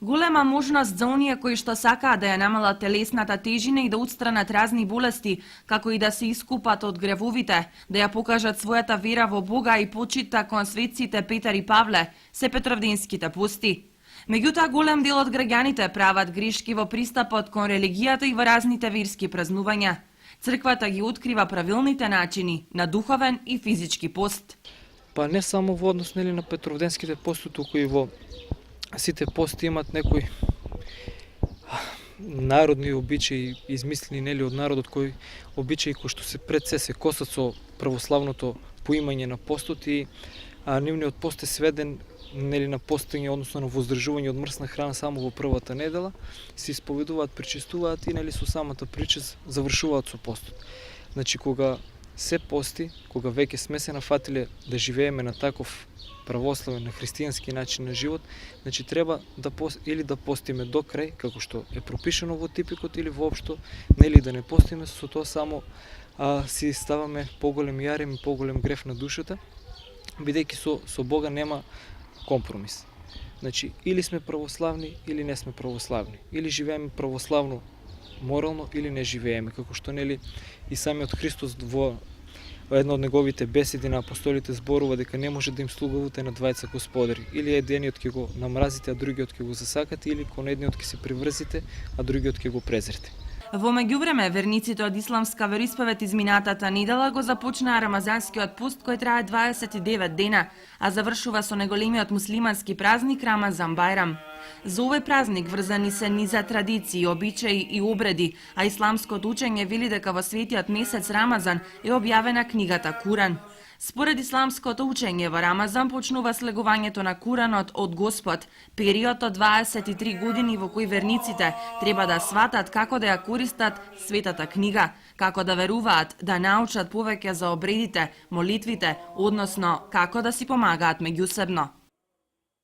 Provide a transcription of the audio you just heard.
Голема можност за оние кои што сакаат да ја намалат телесната тежина и да отстранат разни болести, како и да се искупат од гревовите, да ја покажат својата вера во Бога и почита кон светците Петар и Павле, се петровденските пости. Меѓутоа, голем дел од граѓаните прават грешки во пристапот кон религијата и во разните верски празнувања. Црквата ги открива правилните начини на духовен и физички пост. Па не само во однос на петровденските пости, туку и во сите пости имат некои народни обичаи, измислени од народот, кои обичаи кои што се пред се косат со православното поимање на постот и нивниот пост е сведен на постење, односно на воздржување од мрсна храна само во првата недела, се исповедуваат, причестуваат и со самата прича завршуваат со постот. Значи, кога се пости, кога веќе сме се нафатиле да живееме на таков православен, на христијански начин на живот, значи треба или да постиме до крај, како што е пропишано во типикот, или воопшто да не постиме, со тоа само си ставаме поголем јарем и поголем грев на душата, бидејќи со Бога нема компромис. Значи, или сме православни, или не сме православни. Или живееме православно морално, или не живееме, како што и самиот Христос во една од неговите беседи на апостолите зборува дека не може да им слугувате на двајца господари. Или едниот ќе го намразите, а другиот ќе го засакате, или кон едниот ќе се приврзите, а другиот ќе го презрете. Во меѓувреме, верниците од исламска вероисповед изминатата недела го започнаа рамазанскиот пост кој трае 29 дена, а завршува со неголемиот муслимански празник Рамазан Бајрам. За овој празник врзани се низа традиции, обичаи и обреди, а исламското учење вели дека во светиот месец Рамазан е објавена книгата Куран. Според исламското учење, во Рамазан почнува слегувањето на Куранот од Господ, период од 23 години во кои верниците треба да сватат како да ја користат светата книга, како да веруваат, да научат повеќе за обредите, молитвите, односно како да си помагаат меѓусебно.